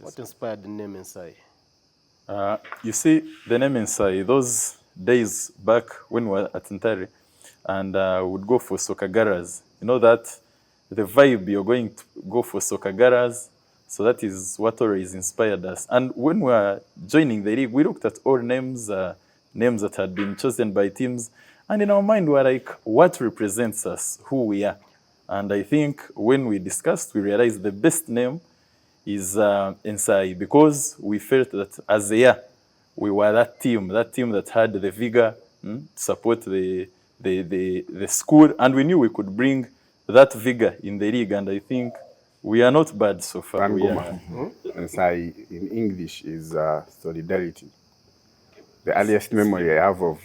What inspired the name Ensayi? You see, the name Ensayi, those days back when we were at Ntare, and we would go for sokagaras. You know that the vibe, you're going to go for sokagaras, so that is what always inspired us. And when we were joining the league, we looked at all names, names that had been chosen by teams, and in our mind we were like, what represents us, who we are? And I think when we discussed, we realized the best name is Ensayi, because we felt that as a year, we were that team that had the vigor to support the school, and we knew we could bring that vigor in the league, and I think we are not bad so far. Ensayi in English is solidarity. The earliest memory I have of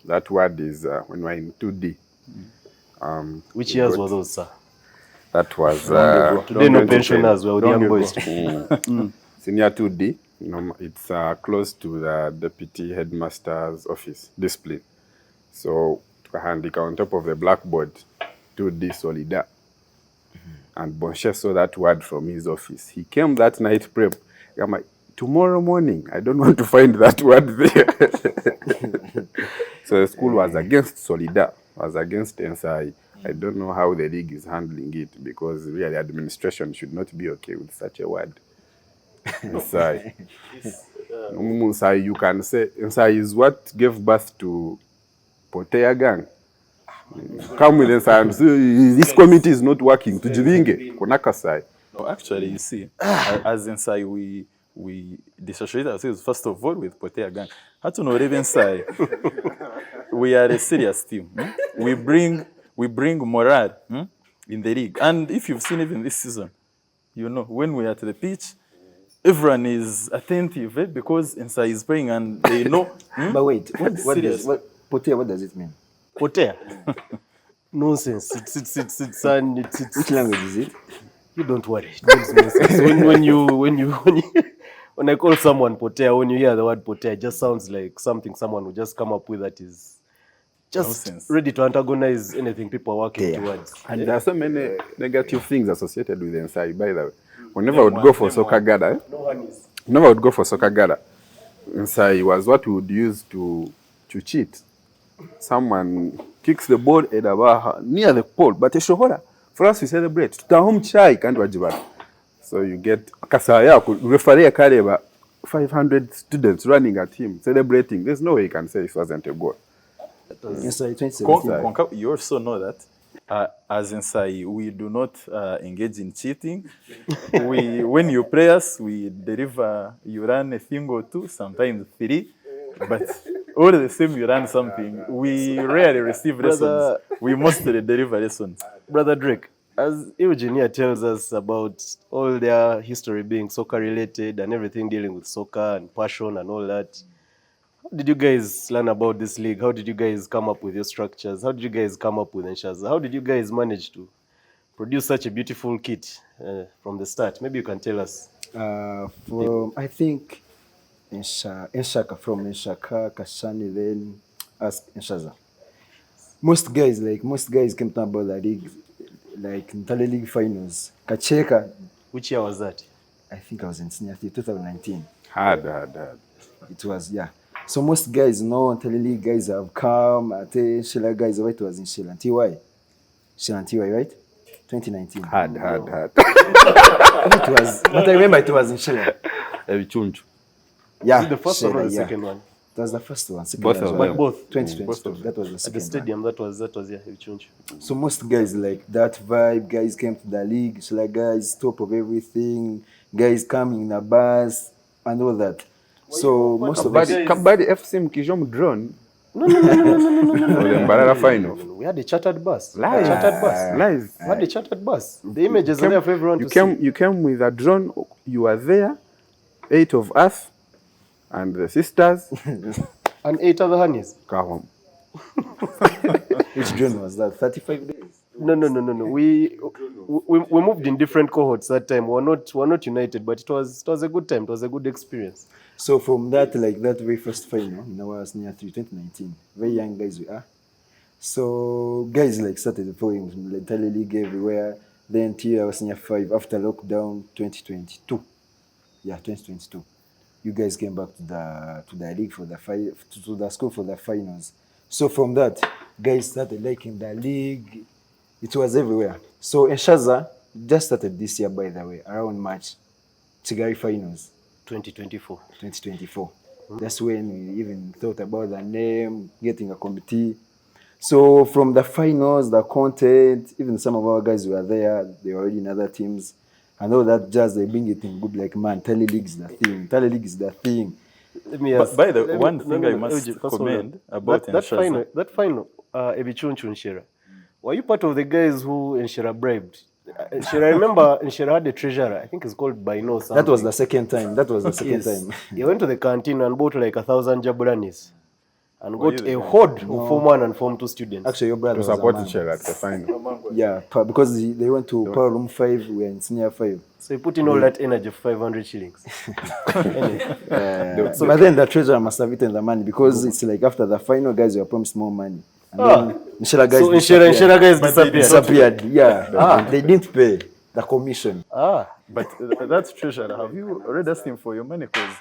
that word is when we were in 2D. Which years were those, sir? That was today no pensioners, we were the young boys. Senior 2D. You know, it's close to the deputy headmaster's office, discipline. So handika on top of the blackboard, 2D Solida. And Bonshe saw that word from his office. He came that night prep. I'm like, tomorrow morning, I don't want to find that word there. So the school was against Solida, was against Ensayi. I don't know how the league is handling it, because really administration should not be okay with such a word. Ensayi. Ensayi, you can say, Ensayi is what gave birth to Potea Gang. Come with Ensayi and say, this committee is not working. Tujibinge, Konakasai. No, actually, you see, as Ensayi, we dissociate ourselves, first of all, with Potea Gang. How to know Ensayi? We are a serious team. We bring morale in the league. And if you've seen even this season, you know, when we are at the pitch, everyone is attentive because Ensayi is playing and they know. But wait, Potea, what does it mean? Potea? Nonsense. It's Which language is it? You don't worry. When I call someone Potea, when you hear the word Potea, it just sounds like something someone would just come up with that is just nonsense, ready to antagonize anything people are working towards. And there are so many negative things associated with Ensayi, by the way. Whenever I would go for soccer gala, Ensayi was what we would use to cheat. Someone kicks the ball near the pole, but Shohora, for us we celebrate. So you get Kasaya, referee Kareba, 500 students running at him, celebrating. There's no way you can say it wasn't a goal. You also know that as Ensayi, we do not engage in cheating. When you play us, we deliver, you run a thing or two, sometimes 3, but all the same you run something. We rarely receive lessons. We mostly deliver lessons. Brother Drake, as Eugene here tells us about all their history being soccer related and everything dealing with soccer and passion and all that, how did you guys learn about this league? How did you guys come up with your structures? How did you guys come up with Enshaza? How did you guys manage to produce such a beautiful kit from the start? Maybe you can tell us. I think Enshaka, from Enshaka, Kashani, then ask Enshaza. Most guys came to about the league, like Ntale League finals. Kacheka. Which year was that? I think I was in senior 2019. Hard. It was, yeah. So most guys know Ntale League guys have come. Shela guys, it was in Shela TY. Shela TY, right? 2019. Hard. It was, but I remember it was in Shela. Yeah. Is it the first one or the second one? It was the first one. Both of them. Both. 2020. That was the second At the stadium, one. that was yeah, Eugene. So most guys like that vibe. Guys came to the league. Shela guys, top of everything. Guys coming in a bus and all that. So most of us. Kabadi FC Mkijom drone. No. The final. We had a chartered bus. Live. We had a chartered bus. The images are there for everyone to see. You came with a drone. You were there. 8 of us. And the sisters. And 8 other honeys. Come home. Which drone was that? 35 days? No. We moved in different cohorts that time. We're not united, but it was a good time. It was a good experience. So from that, like that very first final, in our senior 3, 2019, very young guys we are. So guys like started following the entire league everywhere. Then till our senior 5 after lockdown 2022. Yeah, 2022. You guys came back to the league for the to the school for the finals. So from that, guys started liking the league. It was everywhere. So Enshaza just started this year, by the way, around March. Tigari finals. 2024. 2024. That's when we even thought about the name, getting a committee. So from the finals, the content, even some of our guys were there. They were already in other teams. I know that jazz, they bring it in good, like, man, Tele League is the thing. Tele League is the thing. Let me ask. By the let me- one no, thing no, I no, must Eugene, first of all, commend about that Enshaza. final, Ebichunchu Nshera. Were you part of the guys who Nshera bribed? Nshera, I remember Nshera had a treasurer. I think it's called Bino. That was the second time. That was the second Yes. time. He went to the canteen and bought like 1,000 jabulanis and Were got you the a guy? horde of Form 1 and Form 2 students. Actually, your brother To was support among each other us. at the final. Yeah, because they went to Power Room 5, we were in Senior 5. So he put in all that energy for 500 shillings. Anyway, But then the treasurer must have eaten the money because it's like after the final, guys were promised more money. And then Nshera guys so Nshera guys disappeared. disappeared. Yeah, they didn't pay the commission. But that's treasurer. Have you already asked him for your money? Because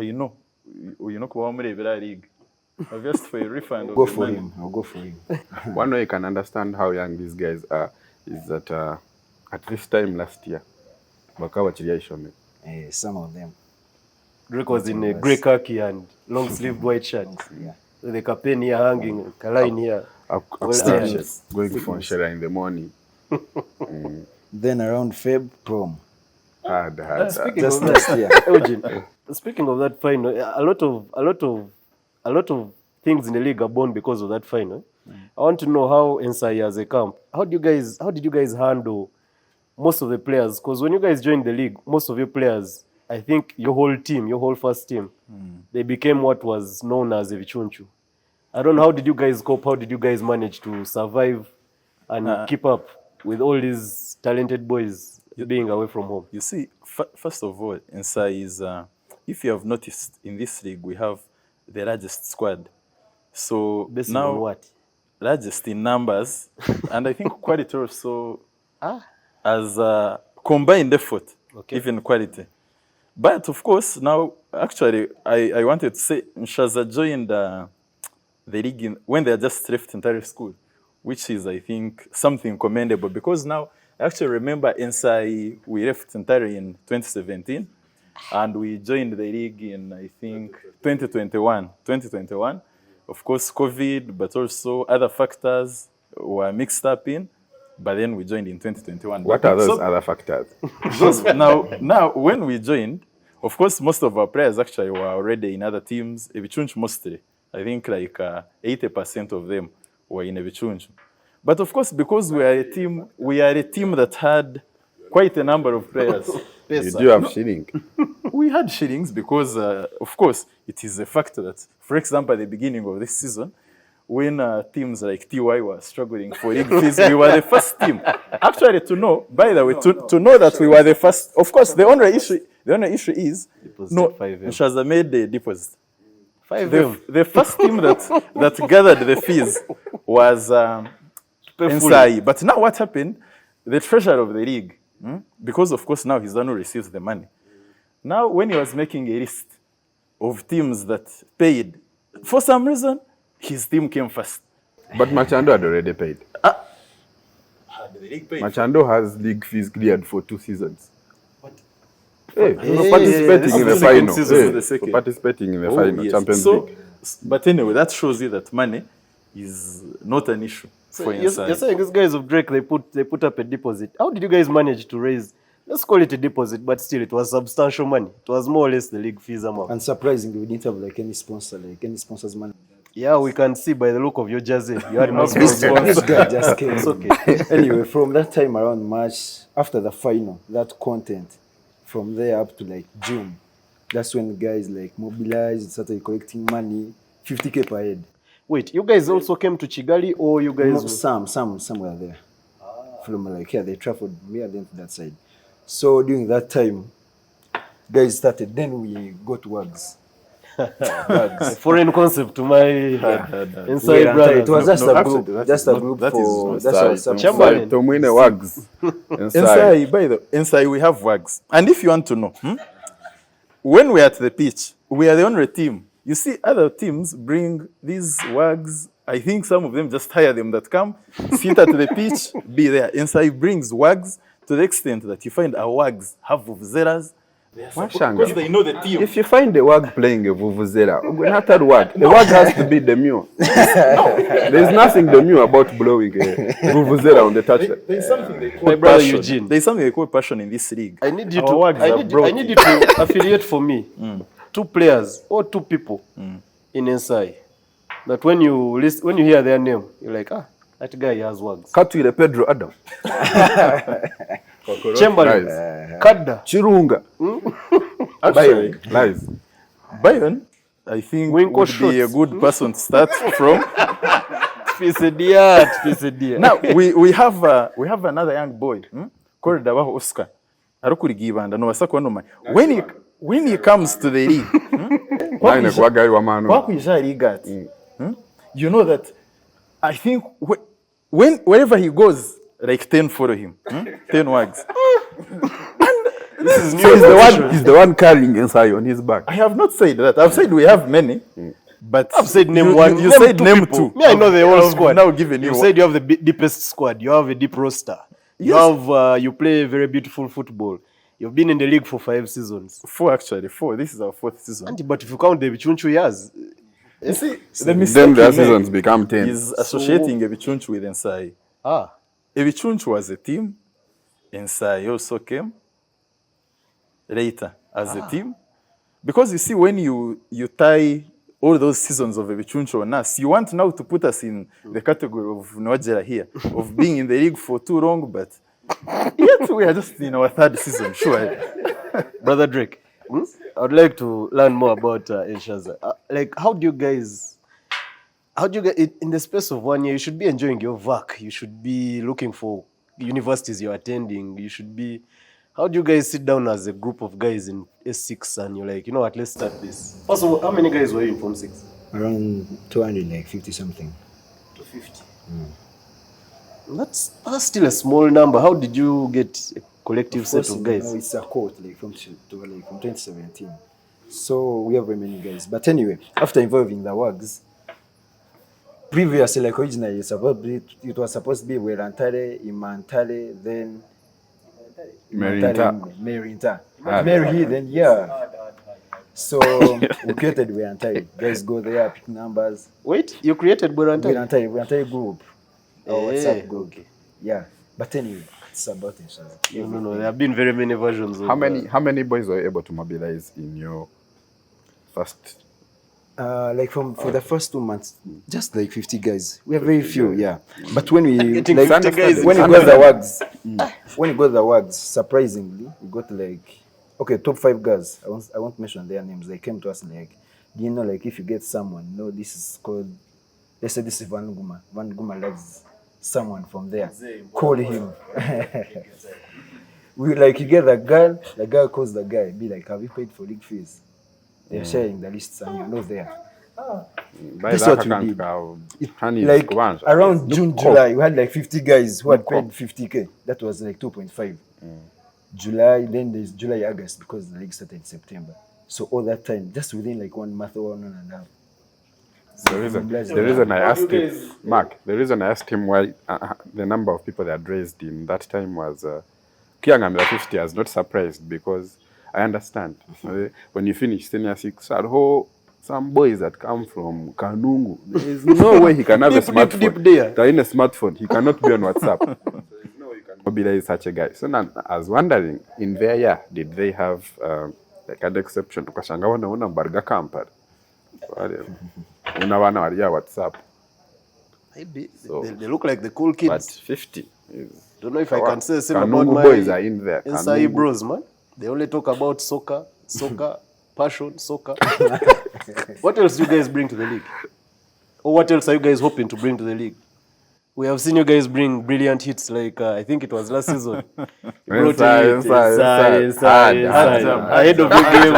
you know kuba muri bira league. Have you asked for a refund of Go your for money? him. I'll go for him. One way you can understand how young these guys are is that at this time last year, Bakawa Chiriaishome. Some of them. Drake was in a grey khaki and long sleeved white shirt. Yeah. With a campaign here hanging, a line here. Upstairs, going for Nshera in the morning. Then around Feb, prom. Hard. Speaking Just of last that, year. Eugene, speaking of that final, a lot of things in the league are born because of that final. I want to know how Ensayi as a camp. How did you guys handle most of the players? Because when you guys joined the league, most of your players, I think your whole first team, they became what was known as a Vichunchu. I don't know, how did you guys cope? How did you guys manage to survive and keep up with all these talented boys being away from home? You see, first of all, Ensayi is, if you have noticed, in this league, we have the largest squad. So Based now, on what? largest in numbers, and I think quality also as combined effort, even quality. But of course, now, actually, I wanted to say, Enshaza joined the league when they just left entire school, which is, I think, something commendable, because now, I actually remember Ensayi, we left entirely in 2017, and we joined the league in, I think, 2021. Of course, COVID, but also other factors were mixed up in, but then we joined in 2021. What are those other factors? Now, when we joined, of course, most of our players actually were already in other teams, Ebichunchu mostly. I think like 80% of them were in Ebichunchu. But of course, because we are a team that had quite a number of players. You do have shilling. We had shillings because, of course, it is a fact that, for example, at the beginning of this season, when teams like TY were struggling for league fees, we were the first team. Actually, to know, by the way, to know that we were the first, of course, the only issue is, no, Enshaza made the deposit. The first team that gathered the fees was Ensayi. But now what happened, the treasurer of the league, because of course now he's the one who receives the money. Now when he was making a list of teams that paid, for some reason, his team came first. But Machando had already paid. The league paid. Machando has league fees cleared for 2 seasons. Hey, participating in the final. For Participating in the final, yes. Champions So, League. but anyway, that shows you that money is not an issue for You're Ensayi. saying these guys of Drake, they put up a deposit. How did you guys manage to raise, let's call it a deposit, but still it was substantial money. It was more or less the league fees amount. And surprisingly, we didn't have like any sponsor's money. Yeah, we can see by the look of your jersey. You had no This sponsors. guy just came. It's okay. Anyway, from that time around March, after the final, that content, from there up to like June, that's when guys like mobilized, started collecting money, 50K per head. Wait, you guys also came to Chigali, or you guys? No, some were there. From like here, they traveled me and then to that side. So during that time, guys started. Then we got wags. A foreign concept to my Ensayi It brothers. was just No, a actually, group, that just is a not- group that is for not that's Ensayi. our sub- Chamberlain. Tomwine Wags. Ensayi, by the Ensayi, we have wags. And if you want to know, when we're at the pitch, we are the only team. You see, other teams bring these wags. I think some of them just hire them that come, sit at the pitch, be there. Ensai brings wags to the extent that you find our wags have vuvuzelas. Because they know the team. If you find the wag playing a vuvuzela, not that wag. The wag has to be demure. There's nothing demure about blowing a vuvuzela on the touchline. There's something they call My brother passion. Eugene. There's something they call passion in this league. I need you Our to wags are broken. I need you to affiliate for me 2 players or 2 people in Ensai that when you hear their name, you're like, that guy has wags. Katwile Pedro Adam. Chamberlain, Kadda, Chirunga. Actually, Lies. Byron, I think Winko would be a shots. good person to start from. Tfisedia. Now we have another young boy called Dabaho Oscar. Arukurigibanda no basakwa no man. When he comes to the league, you know that I think wherever he goes, like 10 follow him, 10 wags. This is new. So he's the one carrying Ensai on his back. I have not said that. I've said we have many, but I've said name you, one. You said name people. 2. Me, I know the whole I've squad. now given you. You said you have the deepest squad. You have a deep roster. You Yes. have you play very beautiful football. You've been in the league for 5 seasons. 4 actually. 4. This is our 4th season. Auntie, but if you count the Bichunchu years, You see, the Then mistake their he seasons made become 10. is associating Ebichunchu with Ensai. Ebichunchu was a team. Ensai also came later as a team. Because you see, when you tie all those seasons of Ebichunchu on us, you want now to put us in the category of Nwajera here, of being in the league for too long, but yet we are just in our 3rd season, sure. Brother Drake, I would like to learn more about Enshaza. Like, how do you guys in the space of 1 year? You should be enjoying your work. You should be looking for universities you're attending. You should be. How do you guys sit down as a group of guys in S6 and you're like, you know what, let's start this? First of all, how many guys were you in Form 6? Around 250 something. 250. That's still a small number. How did you get a collective set of guys? No, it's a quote from 2017. So we have very many guys. But anyway, after involving the WAGs, previously, like originally, it was supposed to be Werantare, Imantare, then Merinta. Mary, then So we created Werantare. Guys go there, pick numbers. Wait, you created Werantare? Werantare group. WhatsApp group. Okay. Yeah. But anyway, it's about Enshaza. No, there have been very many versions of How many boys were you able to mobilize in your first? Like for the first 2 months, just like 50 guys. We have very few, yeah. But when we Getting like 50 guys when is we got the WAGs, surprisingly, we got like top 5 guys. I won't mention their names. They came to us like, do you know, like if you get someone, this is called. Let's say this is Van Guma. Van Guma loves someone from there. Call him. We like you get the guy calls the guy. Be like, have you paid for league fees? They're sharing the lists and you know there. That's what we did. Like around June, July, we had like 50 guys who had paid 50K. That was like 2.5. July, then there's July, August because the league started in September. So all that time, just within like 1 month or 1.5. The reason I asked him, Mark, the reason I asked him why the number of people that raised in that time was Kiang under 50. I was not surprised because I understand. When you finish senior 6, some boys that come from Kanungu, there is no way he can have a smartphone. They're in a smartphone. He cannot be on WhatsApp. So there's no way you can mobilize such a guy. So now I was wondering, in their year, did they have like an exception? Because Shangawana Barga Kampar. Una WhatsApp. Maybe So, they look like the cool kids. But 50 is... Don't know if I can say the same about Kanungu my boys are in there. Ensayi Kanungu. bros, man. They only talk about soccer, passion, soccer. What else do you guys bring to the league? Or what else are you guys hoping to bring to the league? We have seen you guys bring brilliant hits like, I think it was last season. You brought Inside. ahead of the game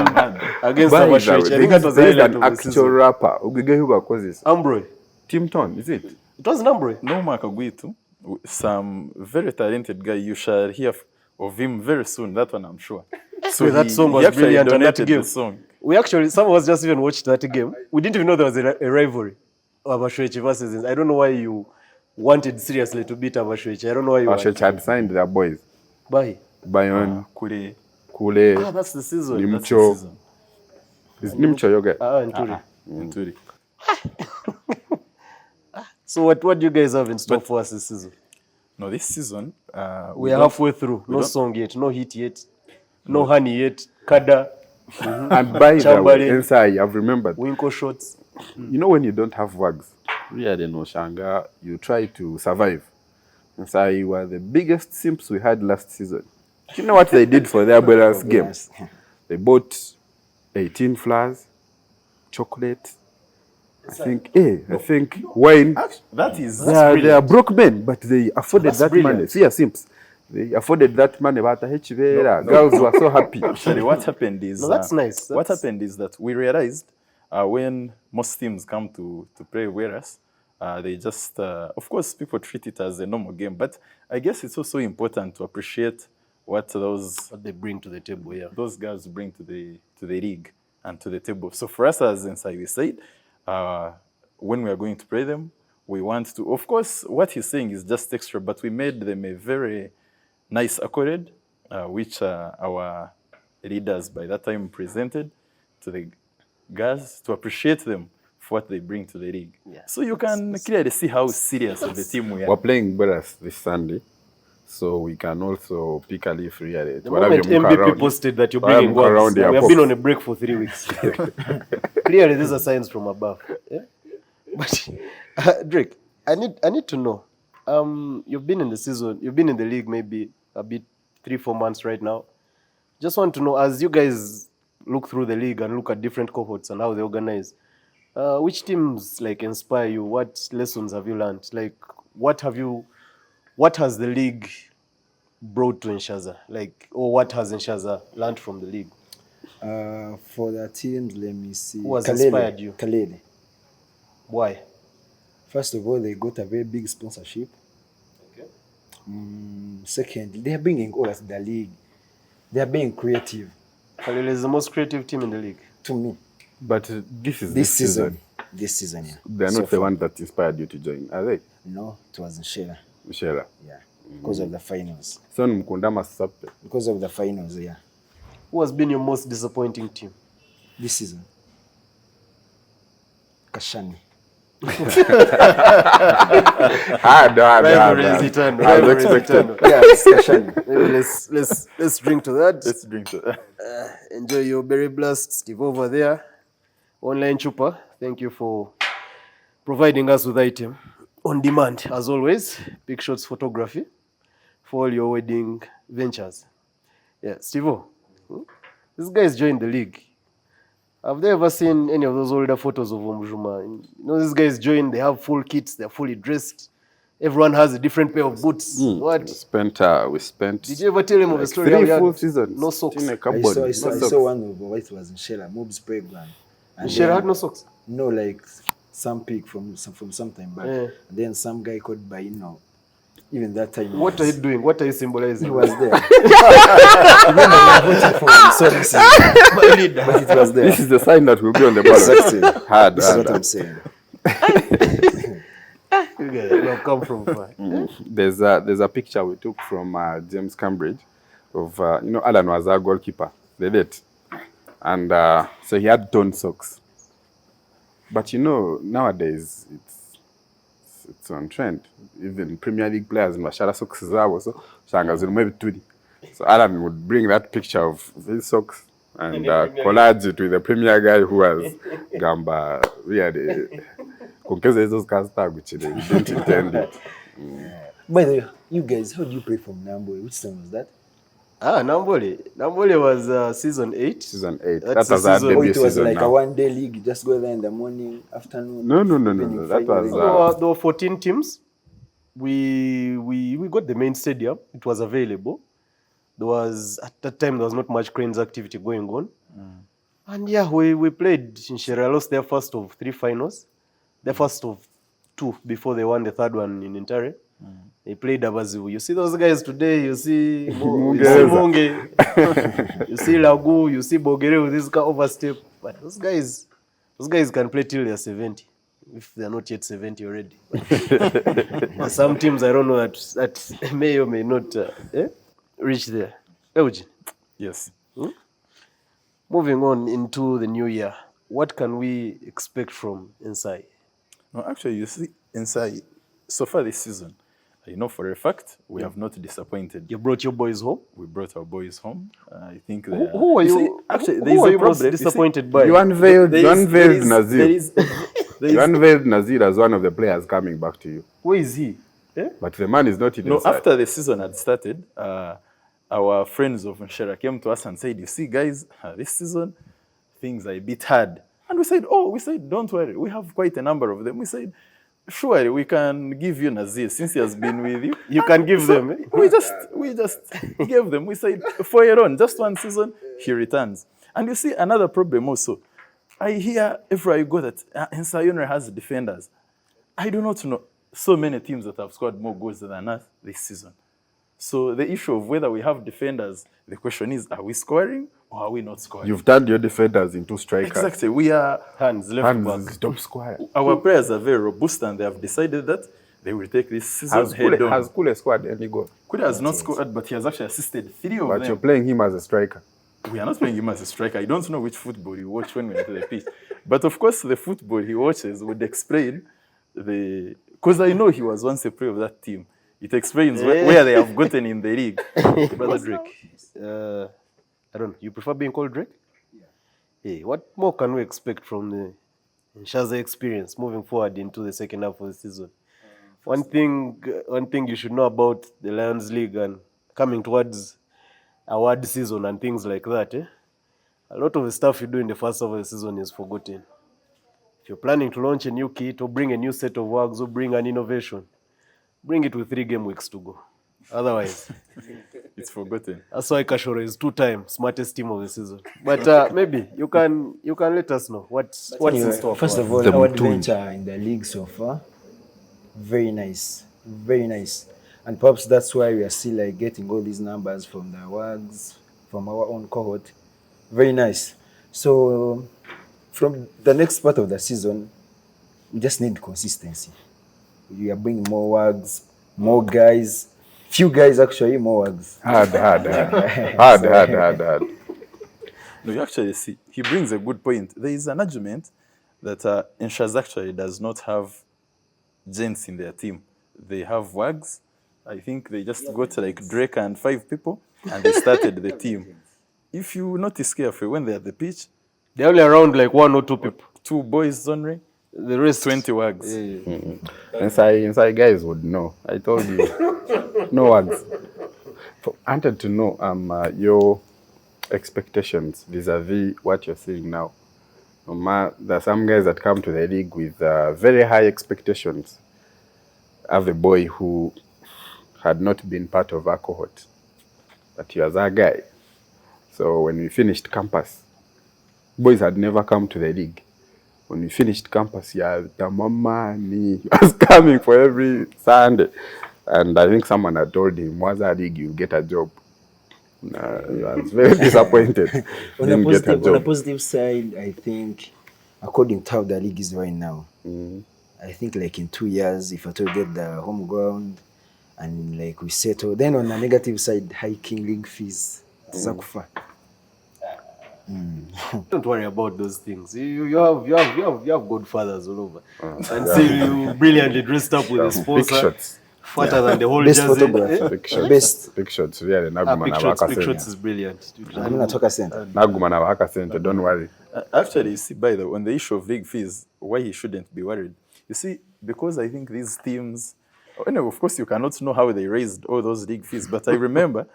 against Abashwich. I think that was the there is highlight an of the actual season. rapper. Ugigehuba causes. Ambroy. Tim Ton, is it? It was Ambroy. No Makagwitu, some very talented guy. You shall hear of him very soon. That one I'm sure. So that song was actually brilliant on that donated game. the song. Some of us just even watched that game. We didn't even know there was a rivalry of Abashwechi versus. I don't know why you wanted seriously to beat Abashwechi. I don't know why you Ashech had signed their boys. Bye. Bayon, Kule. Kule, That's the season. That's the Nimcho. season. Is Nimcho your guy? And Turi. Ntuli. So what do you guys have in store for us this season? No, this season We are halfway through. No don't- song yet, no hit yet, no honey yet. Kada, And by the way, Chamberlain. Ensayi, I've remembered. Winkle shots. You know when you don't have wags, really no shanga, you try to survive. Ensayi were the biggest simps we had last season. Do you know what they did for their brothers' game? Yes. They bought 18 flowers, chocolate, I think wine. That is They are broke men, but they afforded That's that brilliant. money. See, yeah, simps. They afforded that money. But girls were so happy. Actually, what happened is No, that's nice. What That's- happened is that we realized when most teams come to play with us, they just of course people treat it as a normal game, but I guess it's also important to appreciate what What they bring to the table, yeah. those guys bring to the league and to the table. So for us as Ensayi, we said when we are going to play them, we want to. Of course, what he's saying is just extra, but we made them a very nice accolade, which our leaders by that time presented to the guys to appreciate them for what they bring to the league. Yeah. So you can clearly see how serious of the team we We're are. playing brothers this Sunday, so we can also pick a leaf really. The moment MVP posted that you're bringing guns, we have been on a break for 3 weeks. Clearly, these are signs from above. Yeah? But Drake, I need to know. You've been in the season, you've been in the league maybe a bit 3-4 months right now. Just want to know, as you guys look through the league and look at different cohorts and how they organize, which teams like inspire you? What lessons have you learned? Like, what has the league brought to Enshaza? Like, or what has Enshaza learned from the league? For the teams, let me see. Who has inspired you? Kalele. Why? First of all, they got a very big sponsorship. Okay. Second, they are bringing all of the league. They are being creative. Kalele is the most creative team in the league. To me, But this is this season, yeah. They're So not the far. one that inspired you to join, are they? No, it was in Shela. Michelle. Yeah, because of the finals. So Mkundama Sape. Because of the finals, yeah. Who has been your most disappointing team? This season, Kashani. Rivalry is eternal. As Rivalry is expected. eternal. Yeah, it's Kashani. Maybe let's drink to that. Let's drink to that. Enjoy your berry blast, Steve over there. Online Chupa, thank you for providing us with item on demand as always. Big shots photography for all your wedding ventures. Yeah, Steve, this guy's joined the league. Have they ever seen any of those older photos of Omjuma? You know, these guys joined, they have full kits, they're fully dressed. Everyone has a different pair of boots. What? We spent Did you ever tell him of a story? 3 how you had full seasons. No socks. In a I cupboard. saw, No I socks. saw one of what was in Shela, Mob's playground. And Share then- had no socks. No, like some pic from some time back. Yeah. And then some guy called by even that time. What are you doing? What are you symbolizing? He was there. Remember, we voted for him, so this is, but it was there. This is the sign that will be on the Exactly. ballot. Hard, This is what hard. I'm saying. You guys have come from far. There's a picture we took from James Cambridge of Alan was our goalkeeper, the date, and so he had torn socks. But nowadays it's on trend. Even Premier League players in Mashara socks zabo, so shanga ziri maybe tudi. So Alan would bring that picture of his socks and collage it with the Premier guy who was Gamba really. Kunkeza hizo skasta guchile. He didn't intend it. By the way, you guys, how do you play from Namboy? Which time was that? Nambole. Nambole was season 8. Season 8. That's That was the our season. debut Or it was season like now. a one-day league, you just go there in the morning, afternoon? No. evening, That was final? There were 14 teams. We got the main stadium. It was available. At that time, there was not much cranes activity going on. And yeah, we played. Shinshera lost their first of 3 finals. Their first of 2 before they won the third one in Intare. They played Abazu. You see those guys today, you see Mungereza. Munge, you see Lagu, you see Bogere with this guy overstep. But those guys can play till they're 70, if they're not yet 70 already. But some teams, I don't know, that may or may not reach there. Eugene, Yes. moving on into the new year, what can we expect from Ensayi? No, actually, you see, inside so far this season, I know for a fact we have not disappointed. You brought your boys home? We brought our boys home. I think they Who are you? see, actually, who there is are a you most problem. disappointed by? You unveiled Nazir. There is, You unveiled Nazir as one of the players coming back to you. Where is he? But the man is not in no, Ensayi. after the season had started, our friends of Enshaza came to us and said, you see, guys, this season, things are a bit hard. And we said, don't worry, we have quite a number of them. We said, sure, we can give you Nazir since he has been with you. You can give them. Eh? We just gave them. We said, for your own, just one season, he returns. And you see another problem also. I hear everywhere you go that Ensayi has defenders. I do not know so many teams that have scored more goals than us this season. So the issue of whether we have defenders, the question is, are we scoring or are we not scoring? You've turned your defenders into strikers. Exactly. We are, Hands left Hands back. is top square. our players are very robust and they have decided that they will take this season Has head on. Kule scored any goal? Kule has not scored, but he has actually assisted 3 of But them. you're playing him as a striker. We are not playing him as a striker. I don't know which football you watch when we enter the pitch. But of course, the football he watches would explain the... Because I know he was once a player of that team. It explains where they have gotten in the league. Brother Drake, I don't know, you prefer being called Drake? Yeah. Hey, what more can we expect from the Enshaza experience moving forward into the second half of the season? One thing you should know about the Lions League and coming towards award season and things like that, a lot of the stuff you do in the first half of the season is forgotten. If you're planning to launch a new kit or bring a new set of works or bring an innovation, bring it with 3 game weeks to go. Otherwise, It's forgotten. that's why Kashoro is 2-time smartest team of the season. But maybe you can let us know what's in store. First of all, The our Mutui. adventure in the league so far, very nice, very nice. And perhaps that's why we are still like getting all these numbers from the awards, from our own cohort. Very nice. So from the next part of the season, we just need consistency. We are bringing more wags, more guys. Few guys actually, more wags. Hard. No, you actually see, he brings a good point. There is an argument that Enshaza actually does not have gents in their team. They have wags. I think they just got like Drake and 5 people, and they started the team. If you notice carefully, when they're at the pitch, They're only around like 1 or 2 people. 2 boys only, The rest 20 wags. Inside guys would know. I told you. No words. I wanted to know your expectations vis-a-vis what you're seeing now. There are some guys that come to the league with very high expectations. I have a boy who had not been part of our cohort, but he was our guy. So when we finished campus, boys had never come to the league. When we finished campus, the mama he was coming for every Sunday. And I think someone had told him, was our league, you'll get a job. He was very disappointed. On a positive side, I think, according to how the league is right now, I think like in 2 years, if at all get the home ground and like we settle, then on the negative side, hiking league fees. Zakufa. Don't worry about those things. You have godfathers all over. And see you brilliantly dressed up with a Big sponsor, shots. fatter than the whole Best jersey. photographer. Big shots. Best. Big shots. Really, Naguma Big shots is brilliant. I'm not talking center. Naguma Navaka Center, don't worry. Actually, you see, by the way, on the issue of league fees, why he shouldn't be worried. You see, because I think these teams, anyway, of course, you cannot know how they raised all those league fees, but I remember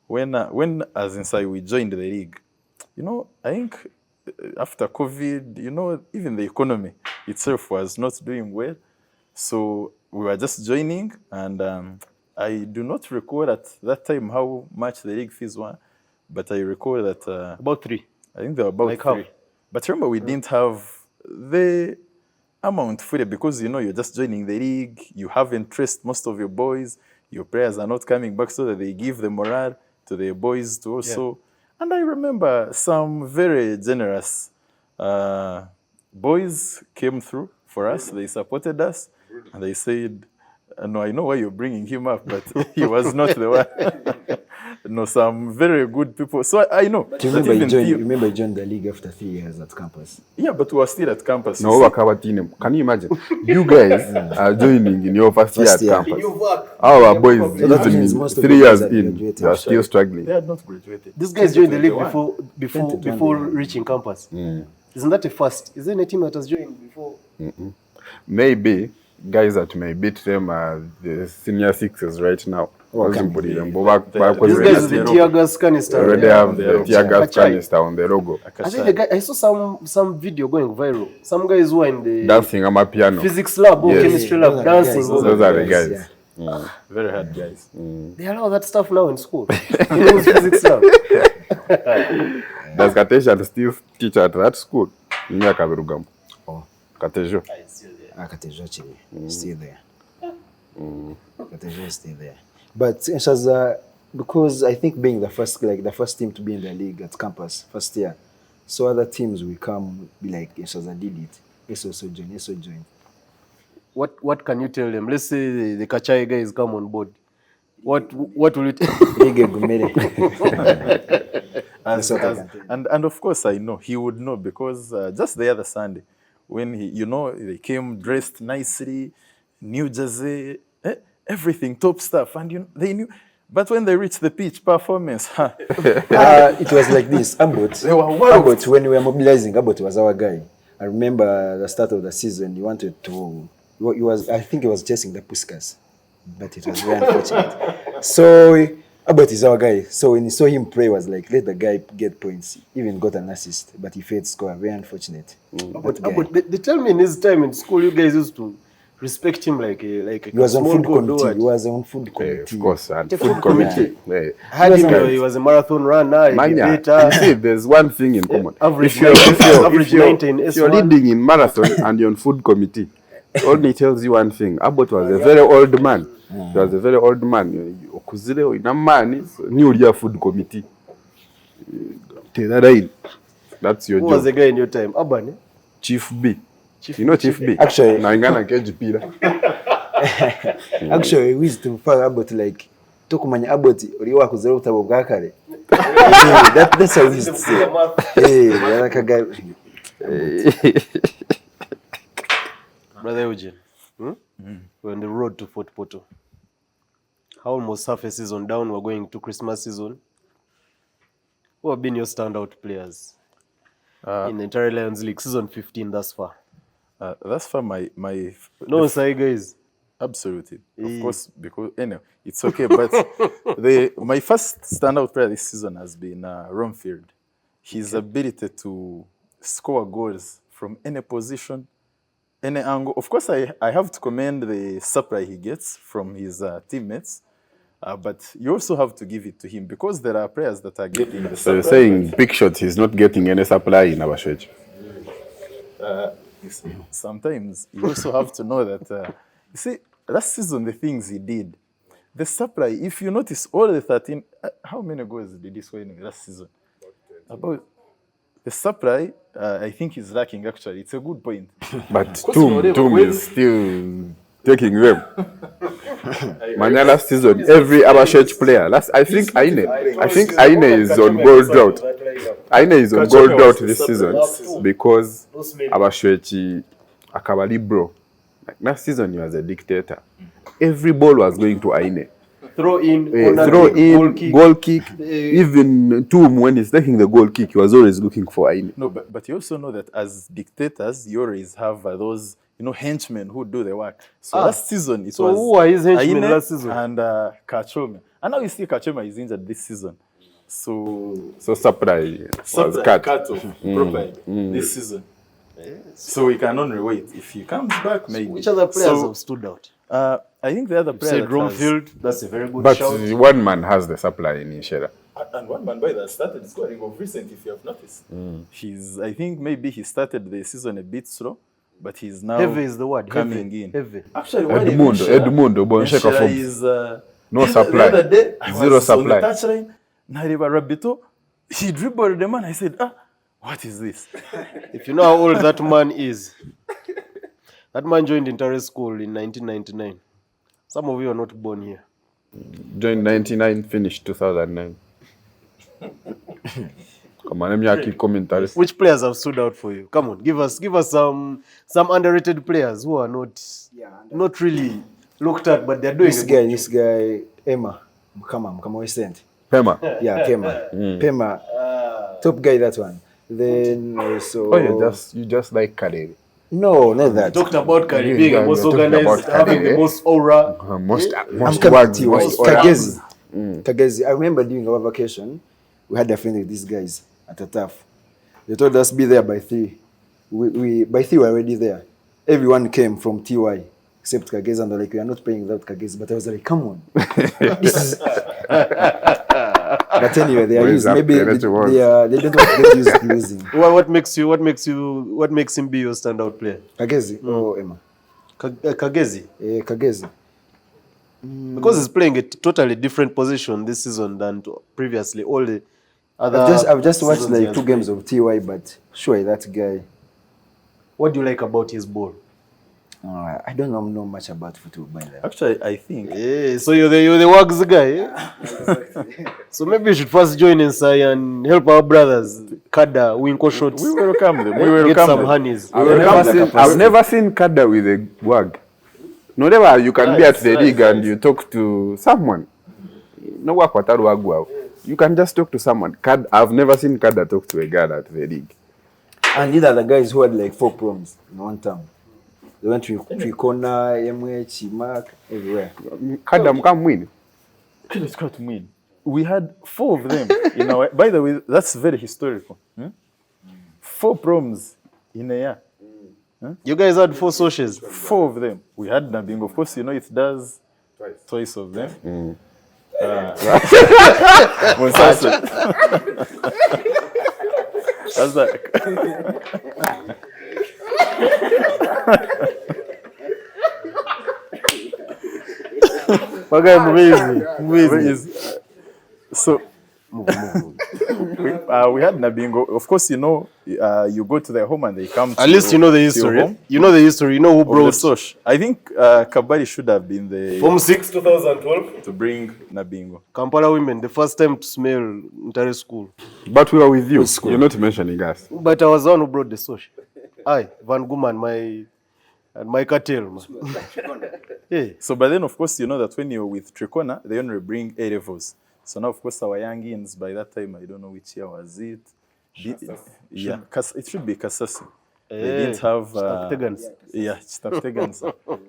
when as Ensayi, we joined the league, I think after COVID, even the economy itself was not doing well. So we were just joining, and I do not recall at that time how much the league fees were, but I recall that... About 3. I think they were about Like how? 3. But remember, we didn't have the amount fully because you're just joining the league, you haven't traced most of your boys, your players are not coming back so that they give the morale to their boys to also. And I remember some very generous boys came through for us. They supported us and they said, no, I know why you're bringing him up, but he was not the one. No, some very good people. So I know. Do you remember you joined the league after 3 years at campus? Yeah, but we were still at campus. No, can you imagine? You guys are joining in your first year at campus. Our boys, So that means most of 3 the years guys in, graduated. they are still struggling. They had not graduated. These guys joined the league 21. before reaching campus. Isn't that a first? Is there any team that has joined before? Maybe guys that may beat them are the senior sixes right now. These guys with the tear gas canister. Already have the tear gas canister on the logo. I think I saw some video going viral. Some guys who are in the Dancing on my piano. physics lab or chemistry lab dancing. Those are the guys. Very hard guys. They allow that stuff now in school. In those physics lab. Does Kateja still teach at that school? Oh. Katejo. Katejo actually still there. Katejo is still there. But Enshaza, because I think being the first team to be in the league at campus first year, so other teams will come be like Enshaza did it. Let's also join. What can you tell them? Let's say the Kachai guys come on board. What will it? And of course I know he would know because just the other Sunday when they came dressed nicely, New Jersey, everything top stuff, and they knew. But when they reached the pitch performance, it was like this. Abbott, when we were mobilizing, Abbott was our guy. I remember the start of the season. He wanted to. I think he was chasing the Puskas, but it was very unfortunate. So Abbott is our guy. So when he saw him play, was like, let the guy get points. Even got an assist, but he failed score. Very unfortunate. Abbott, they tell me in his time in school, you guys used to respect him like a he was on food committee. He was on food committee. Of course, and food committee. He was a marathon runner, a debater. You see, there's one thing in common. Average If 19 you're leading in marathon and you're on food committee, only tells you one thing. Abbott was a very old man. He was a very old man. Okuzile ina mani ni ulia food committee. That's your job. Who was the guy in your time? Abane? Chief B. You know Chief B? Actually, Naingana keji pila. Actually, we used to follow Abbott like tokumanya Abbott uliwa kuzera utabo bwakare. That's how we used to say. Hey, like a guy. Brother Eugene, we're on the road to Fort Portal. How almost half a season down, we're going to Christmas season. Who have been your standout players in the entire Lions League season 15 thus far? Thus far, my no, sorry guys. Absolutely, of course, because it's okay. But my first standout player this season has been Romfield. His ability to score goals from any position, any angle. Of course, I have to commend the supply he gets from his teammates. But you also have to give it to him because there are players that are getting the supply. So you're saying big shots, he's not getting any supply in our church? Sometimes you also have to know that, you see, last season, the things he did, the supply, if you notice all the 13, how many goals did he score in the last season? About the supply, I think is lacking actually. It's a good point. But Toom is still taking them. Manya last season, every Abashech player. I think Aine is on goal drought. Aine is on goal drought this season because Abashech Akabali bro. Like last season he was a dictator. Every ball was going to Aine. Throw in, goal kick. Even Toom, when he's taking the goal kick, he was always looking for Aine. No, but you also know that as dictators, you always have those henchmen who do the work. So last season it was. So who are his henchmen last season? And Kachoma. And now you see Kachoma is injured this season. So supply was cut off properly this season. So we can only wait. If he comes back, maybe. Which other players have stood out? I think the other player. Said Romfield. That's a very good but shout. But one man has the supply in Inshera. And one man by that started scoring of recent, if you have noticed. I think maybe he started the season a bit slow, but he's now Heavy is the word. coming Heavy. in. Heavy. Actually, Edmundo, Bonsheka Enshera Forbes. is No the supply. other day, I Zero was on the supply. touchline. Nariba Rabito, he dribbled the man. I said, what is this? If you know how old that man is, that man joined Intare School in 1999. Some of you are not born here. Joined 99, finished 2009. Come on, let me keep commentary. Which players have stood out for you? Come on, give us some underrated players who are not really looked at, but they're doing This guy, Emma, Mkama Westend. Pema. Yeah, Pema. Pema, top guy, that one. Then also... Oh, you just like Kaderi. No, not that. Talked about Kari being Yeah, the most you're talking organized, about having Kari, the eh? most aura. Most I'm words, coming most to words. Kagezi. I remember during our vacation, we had a friend with these guys at a TAF. They told us be there by 3. By 3 we were already there. Everyone came from TY except Kagezi, and they're like, we are not playing without Kagezi. But I was like, come on. This is... But anyway, they are used. Maybe they don't want to get used to losing. What makes him be your standout player? Kagezi or Emma? Kagezi. Kagezi. Because he's playing a totally different position this season than previously. All the other I've just watched seasons he like has 2 games of TY, but sure, that guy. What do you like about his ball? I don't know much about football by the way. Actually, I think. Yeah, so you're the Wags guy. Eh? So maybe you should first join Ensayi and help our brothers. Kada, Winko shots. We welcome them. We Get welcome some them. honeys. I've never seen Kada with a wag. No, never. You can be at the league and you talk to someone. No work what wag. You can just talk to someone. I've never seen Kada talk to a guy at the league. And these are the guys who had like 4 proms in one term. They went to Trikona, MH, Mark, everywhere. Kada come win. Let's go to win. We had 4 of them in our. By the way, that's very historical. 4 proms in a year. You guys had 4 socials. 4 of them. We had Nabingo. Of course, it does twice of them. That's that. So we had Nabingo. Of course, you go to their home and they come to At least you know the history. You know the history. You know who brought Sosh. I think Kabari should have been the Form 6 2012 to bring Nabingo. Kampala women, the first time to smell Intare School. But we are with you. You're not mentioning us. But I was the one who brought the Sosh. Van Guman, my cartel. Man. Yeah. So, but then, of course, you know that when you're with Trikona, they only bring A levels. So now, of course, our youngins, by that time, I don't know which year was it. Yeah, it should be Kasasi. They didn't have... Chitaktegans.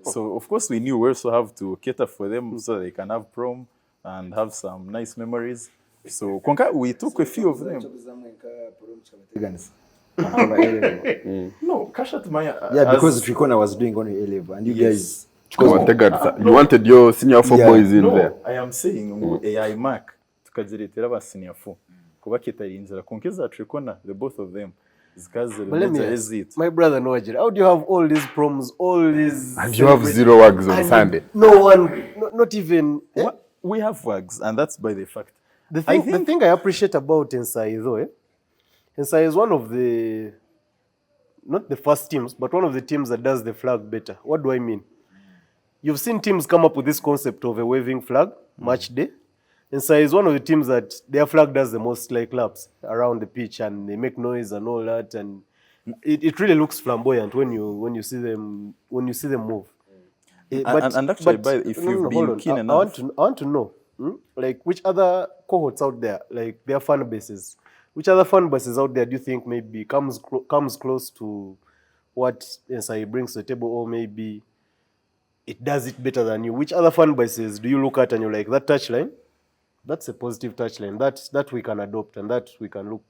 So, of course, we knew we also have to cater for them so they can have prom and have some nice memories. So, we took a few of them. No, Kashat Maya... Yeah, because Trikona was doing only A-level, and you guys... You wanted your senior 4 boys in there. I am saying AI Mark tukaziretera aba senior 4 kuba kitarinzira konkeza Trikona, the both of them. My brother Noajir, how do you have all these proms, all these... And you have 0 wags on Sunday. No one, not even... We have wags, and that's by the fact. The thing I appreciate about Ensayi though, Ensayi is one of the... Not the first teams, but one of the teams that does the flag better. What do I mean? You've seen teams come up with this concept of a waving flag, match day. Ensayi is one of the teams that their flag does the most like laps around the pitch and they make noise and all that. And it really looks flamboyant when you see them move. And actually, if you've been keen enough... I want to know, like which other cohorts out there, like their fan bases, which other fan bases out there do you think maybe comes close to what Ensayi brings to the table, or maybe it does it better than you? Which other fan bases do you look at and you're like, that touchline, that's a positive touchline, that we can adopt and that we can look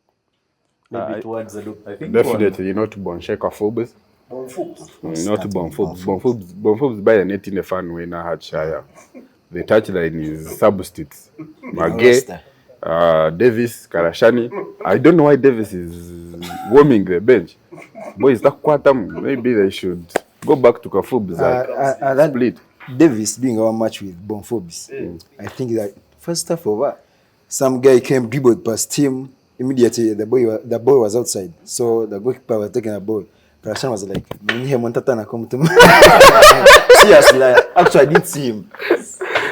maybe towards adopt? I think definitely you're not Bonsheka Forbes. Not Bonfobes. Bonfobes by the net in the fan when I had Shire. The touchline is substitutes. Mage, Davis, Karashani. I don't know why Davis is warming the bench. boys takukwatamu. Maybe they should go back to Kafubs like split. Davis being our match with Bonphobis, I think that first half over, some guy came dribbled past him. Immediately, the boy was outside. So the goalkeeper was taking a ball. Prashan was like, seriously, like, actually, I didn't see him.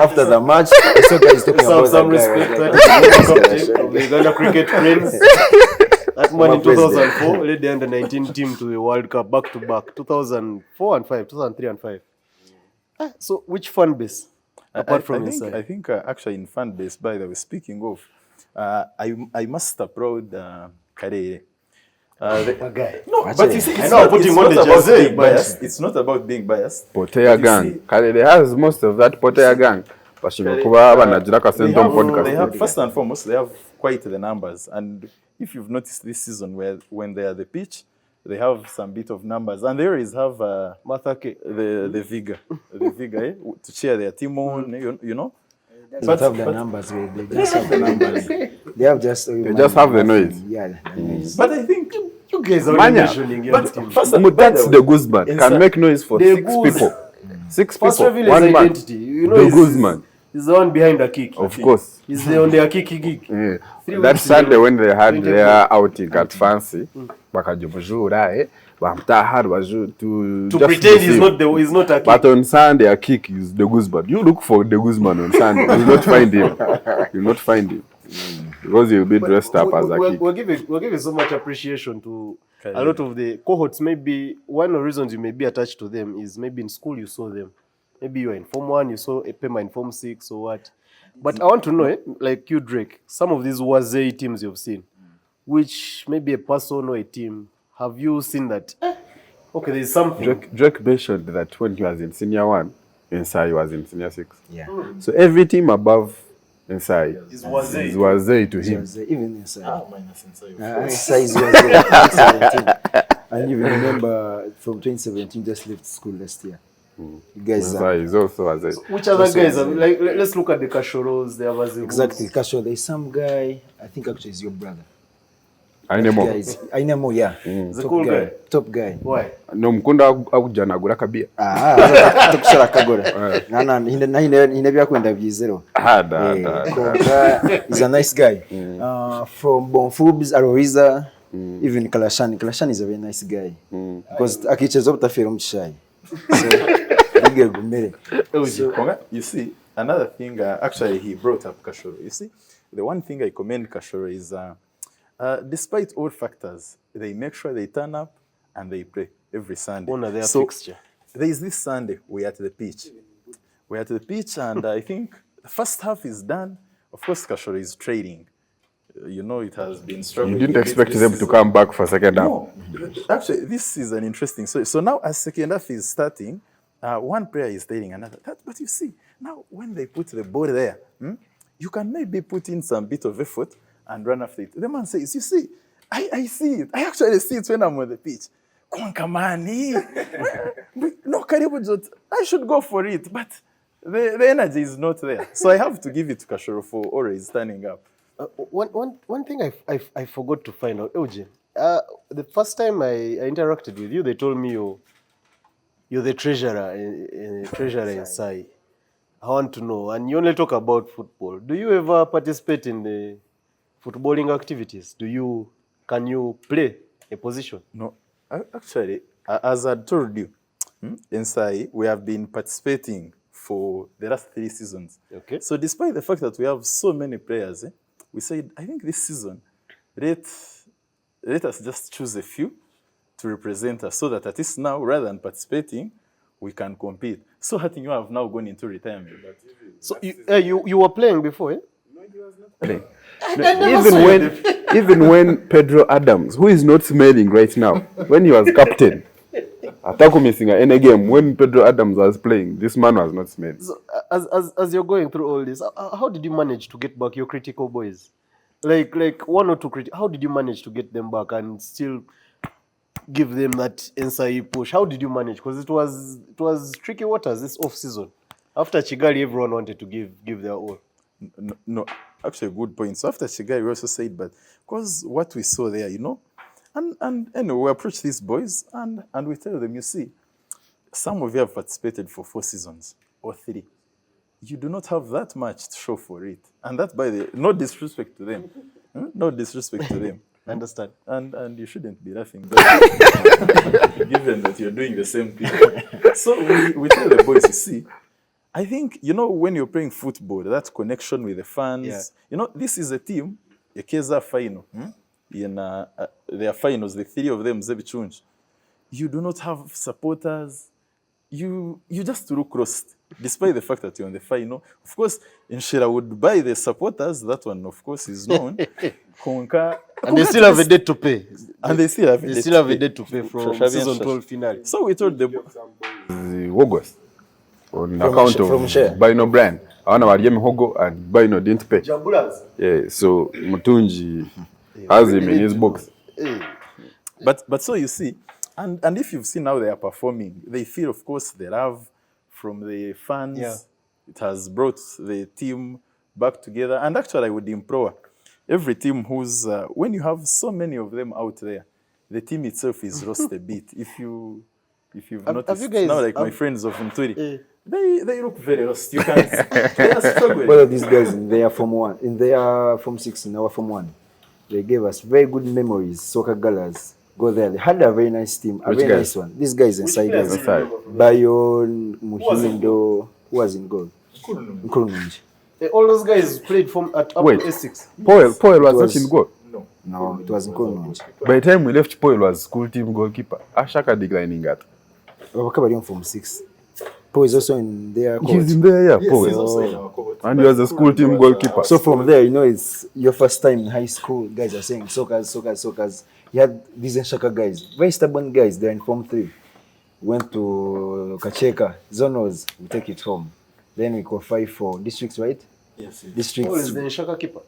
After the match, I saw guys talking about Some that guy. respect Right? of the Uganda cricket prince. That man in 2004 led the under-19 team to the World Cup back to back, 2004 and 5, 2003 and 5. So which fan base apart from inside? I think actually in fan base, by the way, speaking of, I must applaud Karere. Guy. No, Actually, but you see, I it's know I'm not, putting it's on not the about jersey, being but- biased. It's not about being biased. Potea gang. They has most of that Potea gang. Bashinga kuba banagira ka Centum They have, podcast. first and foremost, they have quite the numbers. And if you've noticed this season, when they are the pitch, they have some bit of numbers. And they always have Mathake. the vigor, to cheer their team on, you know. But have the numbers. They just have the numbers. They have just. They just have the noise. Yeah, the noise. But I think, You guys are Manya. mentioning your but team. first, That's the Guzman. Can make noise for The 6 Guz. people. 6 First people. reveal his One man. identity. You know, The he's- Guzman. He's the one behind the kick. Of course. He's the on the kiki gig. Yeah. 3 That weeks Sunday ago. when they had 20 their outing at Fancy, bakajibujura bamtahar baju To just pretend deceive. he's not a kick. But on Sunday, a kick is the Guzman. You look for the Guzman on Sunday. You'll not find him. You'll not find him. Because he'll be dressed up as a kick. We're giving so much appreciation to a lot of the cohorts. Maybe one of the reasons you may be attached to them is maybe in school you saw them. Maybe you were in Form 1, you saw a Pema in Form 6 or what. But I want to know, like you, Drake, some of these Wazay teams you've seen, which maybe a person or a team, have you seen that? Okay, there's something. Drake mentioned that when he was in Senior 1, Ensayi was in Senior 6. Yeah. So every team above Ensayi Is Wazay. is Wazay to him. Even inside. minus Ensayi. Size was there, 2017. And you remember from 2017, just left school last year. You guys are Ensayi is also Wazay. Which other guys? Like, let's look at the Kashoros, the Avazigos. exactly. Casual. There's some guy. I think actually is your brother. Ainemo. Guys, I know, yeah. The cool guy. Top guy. Why? No mukunda akujanagura kabia. Tukushara kagora. Nana, hine byakwenda byizero. Da. He's a nice guy. From Bonfubs, Aroriza, even Kalashani. Kalashani is a very nice guy. Because akicheza utafira mchai. So, bige gumere. You see, another thing, actually, he brought up Kashoro. You see, the one thing I commend Kashoro is, despite all factors, they make sure they turn up and they play every Sunday. Honor their fixture. There is this Sunday, we're at the pitch. We're at the pitch, and I think the first half is done. Of course, Kashoro is trading. You know, it has been struggling. You didn't a bit expect this them to season. come back for second half. No, actually, this is an interesting story. So now, as second half is starting, one player is dating another. But you see, now when they put the ball there, you can maybe put in some bit of effort and run after it. The man says, you see, I see it. I actually see it when I'm on the pitch. Kwankamani. No, Karibu Jot, I should go for it, but the energy is not there. So I have to give it to Kashoro for always standing up. One thing I forgot to find out, Eugene. The first time I interacted with you, they told me you're the treasurer in Sai. I want to know, and you only talk about football. Do you ever participate in the footballing activities? Can you play a position? No, actually, as I told you, in Sai, we have been participating for the last 3 seasons. Okay. So despite the fact that we have so many players, we said, I think this season, let us just choose a few to represent us so that at least now, rather than participating, we can compete. So I think you have now gone into retirement. So you were playing before, eh? Even when Pedro Adams, who is not smelling right now, when he was captain, Atako missing any game, when Pedro Adams was playing, this man was not smelling. So as you're going through all this, how did you manage to get back your critical boys? Like 1 or 2 how did you manage to get them back and still give them that Ensayi push? How did you manage? Because it was tricky waters this off season. After Chigali, everyone wanted to give their all. No, actually, a good point. So after Chigai, we also said, but because what we saw there, And anyway, we approach these boys and we tell them, you see, some of you have participated for 4 seasons or 3. You do not have that much to show for it. And that, by the no disrespect to them. No disrespect to them. Understand? And you shouldn't be laughing, given that you're doing the same thing. So we tell the boys, you see, I think, when you're playing football, that connection with the fans, this is a team, a Keza final, in their finals, the 3 of them, Zebichunj. You do not have supporters. You just look lost, despite the fact that you're on the final. Of course, Enshera would buy the supporters. That one, of course, is known. And they still have a debt to pay. And they still have a debt to pay from season 12 finale. So we told the August on account of Bino brand. Awana waliye mihogo and Bino didn't pay. Jambulas. Yeah, so Mutunji has him in his box. But so you see, and if you've seen how they are performing, they feel, of course, the love from the fans. Yeah. It has brought the team back together. And actually, I would implore every team who's, when you have so many of them out there, the team itself is lost a bit. If you've noticed, have you guys, now like my friends of Nturi, they look very lost. You can't, they are struggling. Well, these guys in their Form 1, in their Form 6, in our Form 1, they gave us very good memories. Soccer Galas, go there. They had a very nice team, a very nice one. These guys inside guys. Bayon, Muhindo, who was in goal? Nkurununji. All those guys played up to S6. Poel was not in goal. No, it was Nkurununji. By the time we left, Poel was school team goalkeeper. Ashaka declining at. Wakabari on Form 6. Paul is also in their court. He's in there, yeah, Yes, Poel. he's also in our cohort. And he was a school team goalkeeper. So from there, it's your first time in high school. Guys are saying soccer. You had these Enshaka guys, very stubborn guys. They're in Form 3. Went to Kacheka, Zonos, we take it home. Then we qualify for districts, right? Yes. Districts. Paul is the Shaka keeper.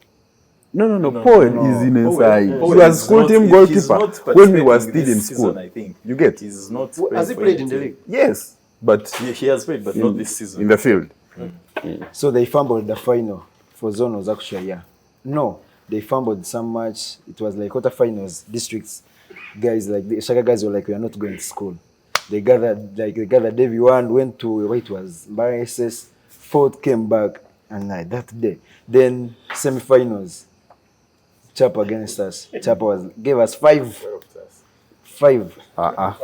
No. Poel is in Ensayi. He was school team goalkeeper when we were still in school. I think. You get? He's not. Has he played in the league? Yes, but He has played, but not this season. in the field. So they fumbled the final for Zonos actually, yeah. No, they fumbled so much. It was like quarterfinals, districts. Guys, like the Shaka guys were like, we are not going to school. They gathered everyone, went to where it was, Bar SS, fourth came back, and that day. Then semi-finals, Chapa against us. Chapa gave us 5.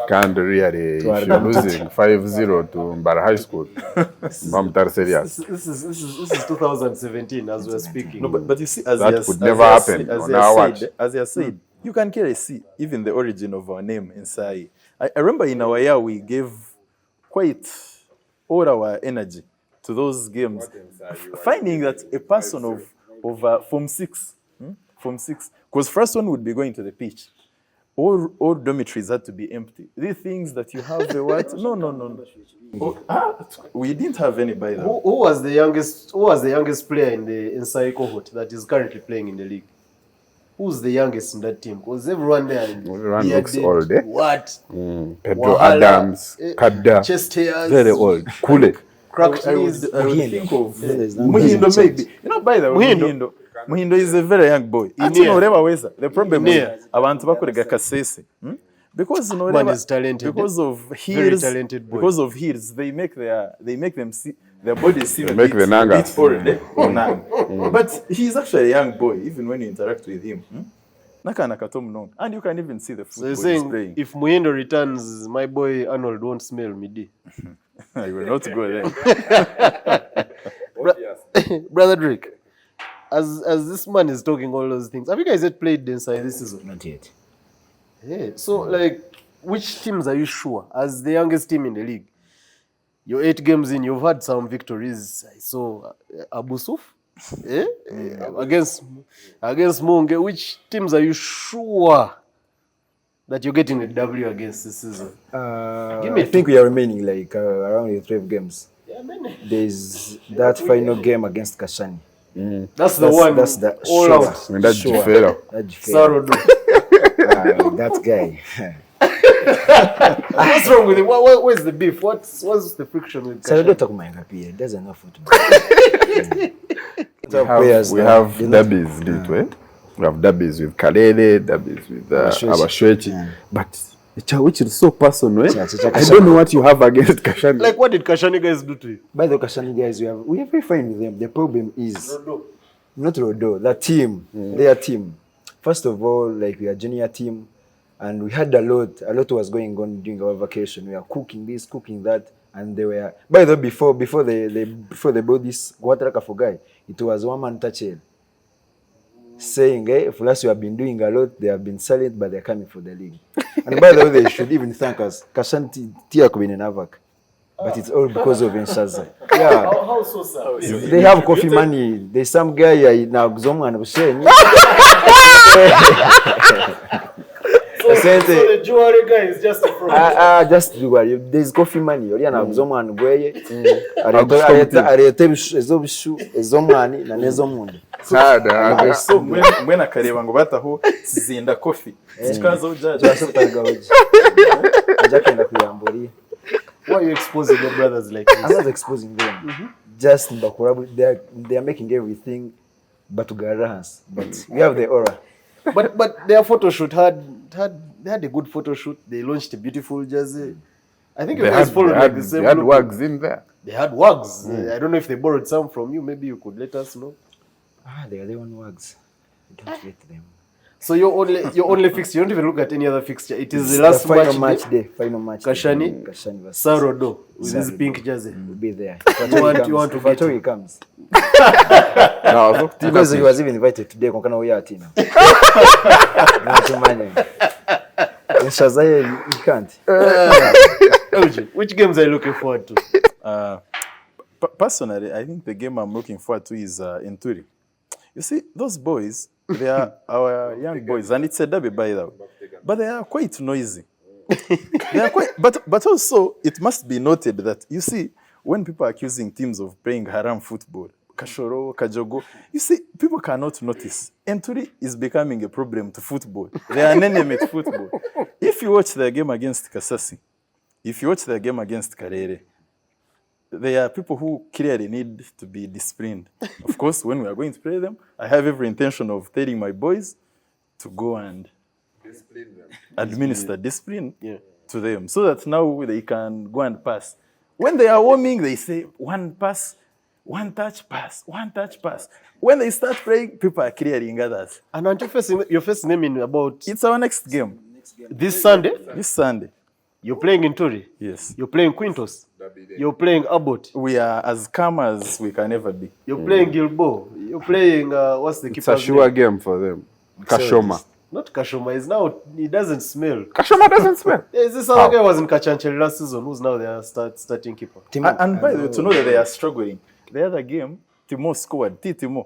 Can't really. If you're losing 5-0 to Mbara High School, Mamtar serious. This is 2017 as we're speaking. No, but you see, as That he has, could as never he has happen said- as on he has our said- watch. As he has said, you can clearly see even the origin of our name, Ensayi. I remember in our year we gave quite all our energy to those games, finding that a person of Form 6, because first one would be going to the pitch. All dormitories had to be empty. These things that you have the what? No. We didn't have any by the way. Who was the youngest player in the Ensayi cohort that is currently playing in the league? Who's the youngest in that team? Because everyone there Looks old, eh? What? Pedro Wahala, Adams, Kada, chest hairs, very old. Kule. cracked I knees. would think of There's no Muhindo reason. maybe. By the way, Muhindo is a very young boy. The problem is abantu bakorega kasese. Because Man is talented. because of Very heels, talented boy. because of heels, they make them see their bodies seem a make bit, the nanga. bit foreign, eh? But he's actually a young boy, even when you interact with him. And you can even see the So you're football he's saying playing. if Muhindo returns, my boy Arnold won't smell midi. I will not go there. Brother Drake, as this man is talking all those things, have you guys yet played Ensayi this season? Not yet. Yeah. So, like, which teams are you sure? As the youngest team in the league, you're 8 games in, you've had some victories. I saw Abu Suf against Munge. Which teams are you sure that you're getting a W against this season? Give me I think we are remaining like around the 12 games. There's that final game against Kashani. That's the one. That's the all sure. out. When that Sure. Jifero. That Jifero. Sarodo. That guy. What's wrong with him? Where's the beef? What's the friction with So don't Kashan? talk my happy. He doesn't know football. We have derbies, did we? We have derbies with Kalele, derbies with Abashwechi. Yeah. But which is so personal. Eh? Chicha I don't know what you have against Kashani. Like, what did Kashani guys do to you? By the Kashani guys, we are very fine with them. The problem is not Rodo, the team, their team. First of all, like we are junior team, and we had a lot was going on during our vacation. We are cooking this, cooking that, and they were. By the way, before they bought this Guataraka for guy, it was one man touching, saying, "Hey, for us, we have been doing a lot. They have been silent, but they're coming for the league." And by the way, they should even thank us. Kashanti Tia Kubin and Avak. But it's all because of Enshaza. Yeah. How so, sir? They have coffee money. There's some guy now Zoman was saying. So the jewelry guy is just a fraud. Just jewelry. There's coffee money. Ori na Zoman gweye. Arete ezobishu ezomani na nezomundi. So when akareba ngo bataho sizinda coffee. Sikazo ujaje. Basubitaga hoje. Ajakenda kuyamburi. Why are you exposing your brothers like this? I'm not exposing them. Just they are making everything but to Garahans. But we have the aura. But their photo shoot they had a good photo shoot. They launched a beautiful jersey. I think you guys followed like the same. They had look. wags in there. They had wags. I don't know if they borrowed some from you. Maybe you could let us know. They are the one wags. We don't get them. So your only fixture. You don't even look at any other fixture. It is the last final match day. Final match. Kashani versus Sarodo with his Sarodo. pink jersey. We'll be there. You want to Fatori get comes. No, Because he was even invited today. Konkana Oyati now. Not money. Enshaza, you can't. Eugene, which games are you looking forward to? Personally, I think the game I'm looking forward to is Inturi. You see, those boys, they are our young boys, and it's a derby by the way. But they are quite noisy. They are quite, but also it must be noted that you see, when people are accusing teams of playing haram football, Kashoro, Kajogo, you see, people cannot notice. Enturi is becoming a problem to football. They are an enemy to football. If you watch the game against Kasasi, if you watch the game against Karere, there are people who clearly need to be disciplined. Of course, when we are going to play them, I have every intention of telling my boys to go and administer discipline to them so that now they can go and pass. When they are warming, they say one pass, one touch pass, one touch pass. When they start playing, people are clearing others. And aren't your first name in about It's our next game. this Sunday? This Sunday. You're playing in Turi. Yes. You're playing Quintos. You're playing Abbott. We are as calm as we can ever be. You're playing Gilbo. You're playing what's the it's keeper? a sure game for them. Kashoma. Not Kashoma. It's now it doesn't smell. Kashoma doesn't smell. Is this other guy was in Kachanchel last season? Who's now their starting keeper? And by the way, to know that they are struggling, the other game, Timo scored, Timo.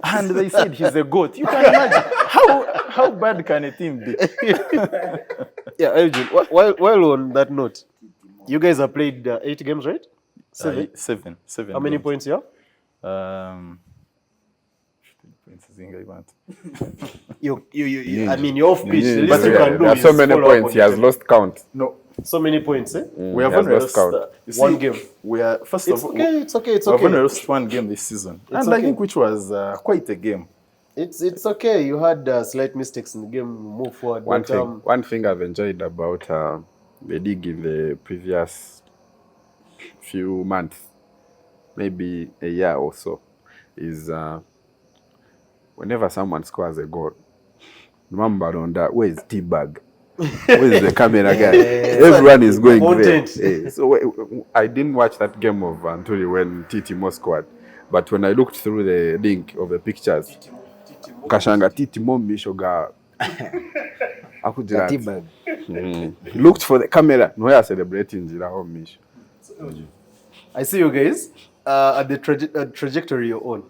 And they said he's a goat. You can imagine how bad can a team be? Yeah, Eugene, while on that note, you guys have played 8 games, right? 7? Seven. How many games. points you have? Points, I think I want. I mean, you're off pitch. The But least you can do there are is so many follow up points. on He has it. lost count. No, So many points, eh? we have he has only lost lost count. you One see, game. We are first It's of all. okay, it's okay, it's We have only okay. lost one game this season, and I okay. think which was quite a game. It's okay. You had slight mistakes in the game. Move forward. One thing I've enjoyed about the league in the previous few months, maybe a year or so, is whenever someone scores a goal, remember on that, where is T-Bag? Where is the camera guy? Everyone is going Content. there. So I didn't watch that game of Anturi when Titimo scored, but when I looked through the link of the pictures, Kashanga Titimo Mishoga T-bag. looked for the camera. No, we are celebrating Zira Mish. I see you guys at the trajectory you're on.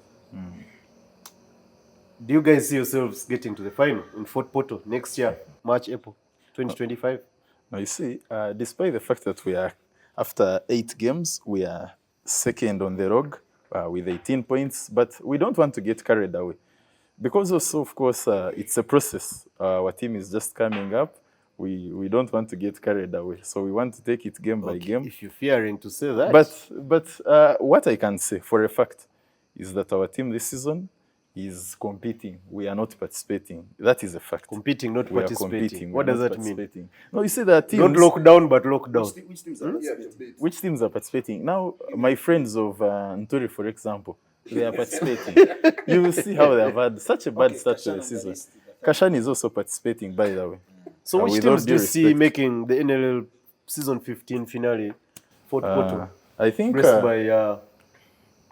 Do you guys see yourselves getting to the final in Fort Porto next year, March, April 2025? Now you see, despite the fact that we are after 8 games, we are second on the log with 18 points, but we don't want to get carried away. Because also, of course, it's a process. Our team is just coming up. We don't want to get carried away. So we want to take it game by game. If you're fearing to say that. But what I can say for a fact is that our team this season is competing. We are not participating. That is a fact. Competing, not We are participating. competing. What We are does not that mean? participating. No, you see that teams. Not lock down, but lock down. Which teams are participating? Now, my friends of Nturi, for example, they are participating. You will see how they have had such a bad start to the season. Kashani is also participating, by the way. So which with all teams do due you see respect. making the NLL season 15 finale? Fourth quarter. I think. Blessed by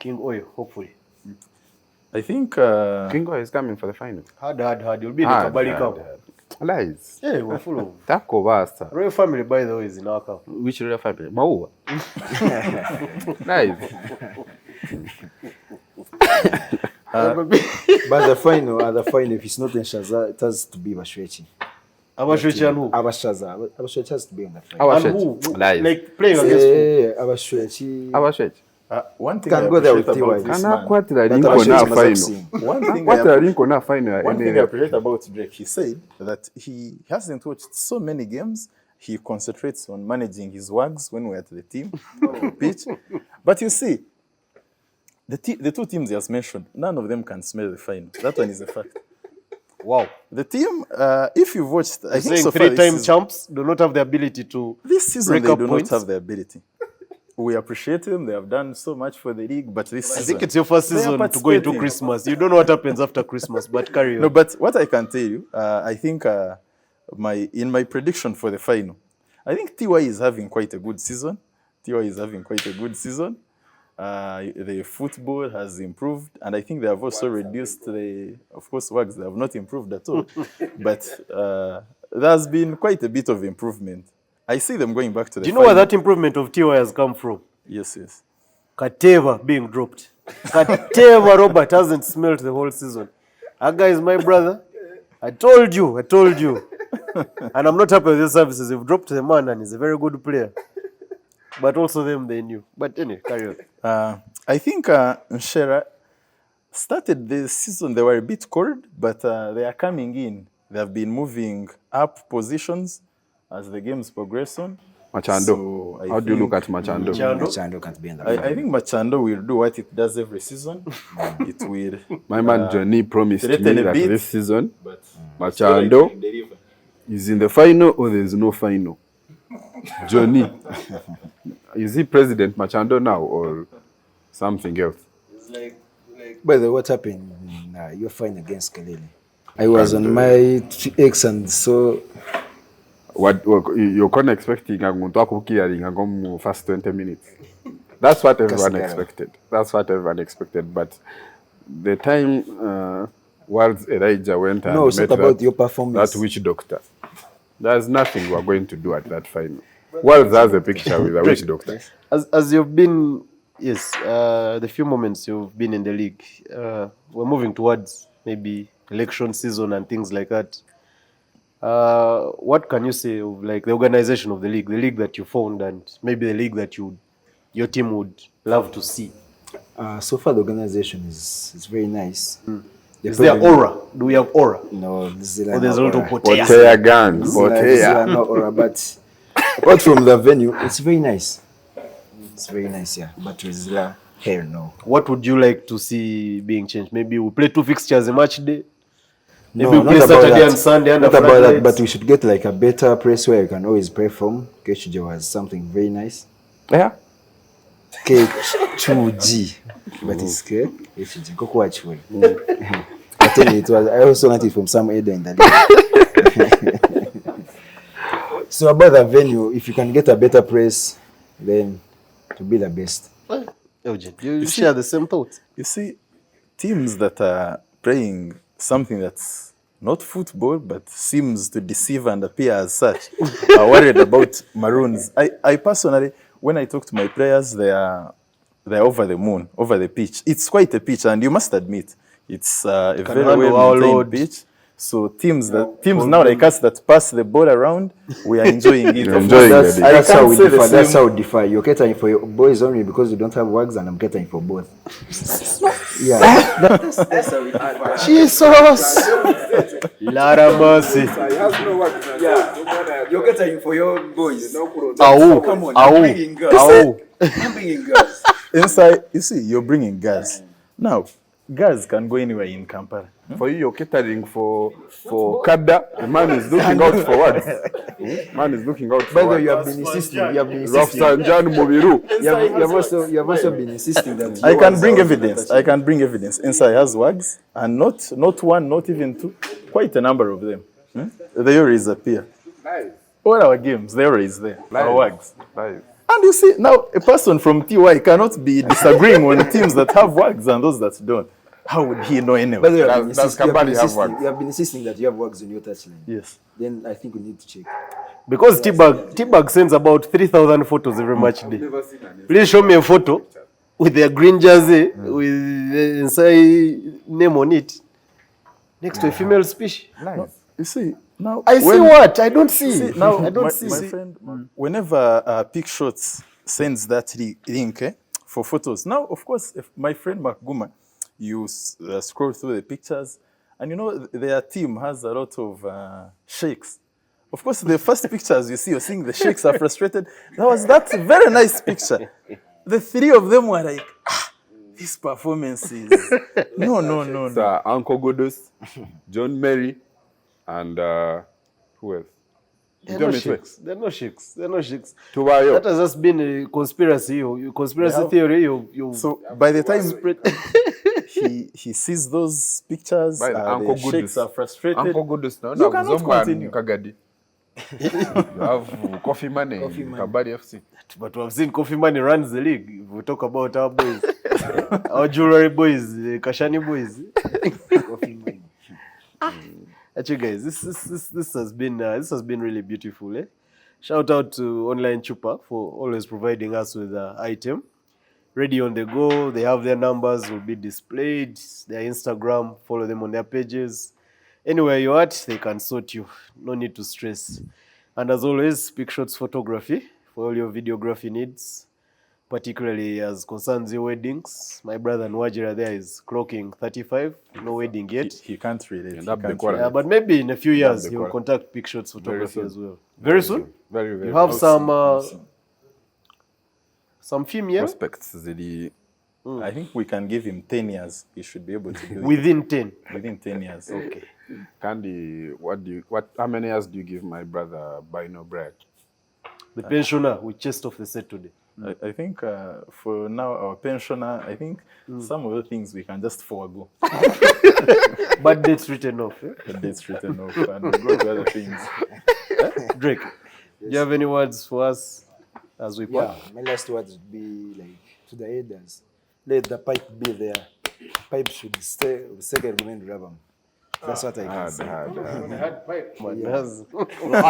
King Oyo, hopefully. I think. Kingo is coming for the final. Hard. You'll be in the Kabali Cup. Lies. Yeah, we're full of. Tako basta. Royal family, by the way, is in our cup. Which real family? Maua. Lies. But the final, if it's not Enshaza, it has to be Bashwechi. Abashwechi and who? Abashwechi has to be on the final. And who? Lies. Like playing against who? Abashwechi. Abashwechi. One thing Can I go there with appreciate about TY. this Kana man. kwatira But linko na Abashwechi must final. sing. Kwatira linko na final. One thing I appreciate about Drake, he said that he hasn't watched so many games. He concentrates on managing his wags when we're at the team pitch. But you see, the two teams he has mentioned, none of them can smell the final. That one is a fact. Wow. The team, if you've watched, I think Saying so far this three-time season, champs do not have the ability to. this season break they up do points. not have the ability. We appreciate them. They have done so much for the league, but this I season, think it's your first they are season to go into participating. Christmas. You don't know what happens after Christmas, but carry on. No, but what I can tell you, I think in my prediction for the final, I think TY is having quite a good season. The football has improved, and I think they have also reduced of course, wags. They have not improved at all, but there has been quite a bit of improvement. I see them going back to the Do you know where final. that improvement of TY has come from? Yes. Kateva being dropped. Kateva Robert hasn't smelled the whole season. That guy is my brother. I told you. And I'm not happy with these services. You've dropped the man and he's a very good player. But also them, they knew. But anyway, carry on. I think Nshera started the season, they were a bit cold, but they are coming in. They have been moving up positions as the games progress on. Machando. So I How do you look at think- Machando? Chando can't be in the final. I think Machando will do what it does every season. It will. My man Johnny promised me threaten a that bit, this season But Machando is in the final or there is no final. Johnny, is he President Machando now or something else? By the way, what happened in your fight against Kelele? I was on my X and so What you're kind of expecting? I'm going to talk about first 20 minutes. That's what everyone expected. But the time World's Elijah went and no, it's met not about your performance. that witch doctor. There's nothing we're going to do at that final. World has a picture with a witch doctor. As you've been, the few moments you've been in the league, we're moving towards maybe election season and things like that. What can you say of like the organization of the league that you found, and maybe the league that your team would love to see? So far, the organization is very nice. Is there aura? Do we have aura? No, there's Or there's a lot of Potea potea? guns, Potea. no aura, but apart from the venue, it's very nice. It's very nice, yeah. But with the hair, no. What would you like to see being changed? Maybe we play 2 fixtures a match day. Maybe No, we play not about Saturday that. and Sunday and Not about that, but we should get like a better place where you can always play from. Keshuje was something very nice. Yeah. K2G. But it's Keshuje. Koko Achwe. I tell you, I also learned it from some Edo in the league. So about the venue, if you can get a better place, then to be the best. Eugene, you share the same thoughts. You see, teams that are playing something that's not football but seems to deceive and appear as such are worried about Maroons. I personally, when I talk to my players, they're over the moon, over the pitch. It's quite a pitch, and you must admit it's a very handle our well-maintained load. pitch. So teams now like us that pass the ball around, we are enjoying it. You're Of enjoying course, it. I That's can't how we say the differ. That's same. how we differ. You're catering for your boys only because you don't have works, and I'm catering for both. Yeah. That's how we differ. Jesus! Lord of mercy. Yeah. You're catering for your boys. Ow. Come on. Ow. I'm bringing girls. Ow. I'm bringing girls. Inside, you see, you're bringing guys. Now, Guys can go anywhere in Kampala. For you, you're catering for Kada. The man is looking out for what? Man is looking out for By the what? way, you have been insisting. You have been insisting. Rafsanjan Mubiru. You have also been insisting that. I can bring evidence. I can bring evidence. Ensai has wags, and not one, not even two, quite a number of them. They always appear. Nice. All our games, they always there. Our wags. Nice. And you see, now a person from TY cannot be disagreeing on teams that have wags and those that don't. How would he know By the anyway? way, Does Kambali have wags? you have been insisting that you have works on your touchline. Yes. Then I think we need to check. Because T-Bag sends about 3,000 photos every match day. Please show me a photo with their green jersey with the Ensai name on it next to a female species. Nice. You see, now I see what? I don't see. See, now, I don't my see. friend, whenever Pick Shots sends that link for photos, now, of course, if my friend Makguma, you scroll through the pictures, and you know their team has a lot of sheikhs. Of course, the first pictures you're seeing the sheikhs are frustrated. That very nice picture. The three of them were like, this performance is... No. It's Uncle Godos, John Mary, and who else? They're no sheikhs. They're no sheikhs. Tubayo. That has just been a conspiracy. Conspiracy theory. So by the time he sees those pictures, By Uncle the sheikhs Goodus. are frustrated. Uncle Godos. No, You cannot continue. Kagadi. You have coffee money. Kabari FC. But we've seen Coffee Money runs the league. If we talk about our boys, our jewelry boys, the Kashani boys. Actually, guys, this has been really beautiful. Shout out to Online Chupa for always providing us with an item. Ready on the go. They have their numbers will be displayed. Their Instagram, follow them on their pages. Anywhere you're at, they can sort you. No need to stress. And as always, Pick Shots Photography for all your videography needs, particularly as concerns your weddings. My brother Nwajira there is clocking 35. No wedding yet. He can't relate. And up the He can't quarter. Yeah, but maybe in a few years the he will call. contact Pick Shots Photography soon. as well. Very soon? Very, very You have soon. some film here? prospects. I think we can give him 10 years. He should be able to do it. Within 10. Within 10 years. Okay. Candy, how many years do you give my brother Bino Brad? The pensioner we chased off the set today. I think for now, our pensioner, I think some of the things we can just forego. Bad dates written off. The dates written off and we go to other things. Drake, do you have any words for us as we part? Yeah, my last words would be like to the headers. Let the pipe be there. Pipe should stay second remain rubber. That's what I can say.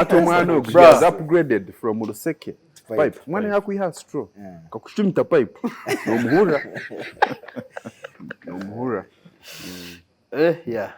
Atomano has upgraded from Uruseke pipe. Mwana yaku iha straw. Kakushimita pipe. No muhura. Yeah.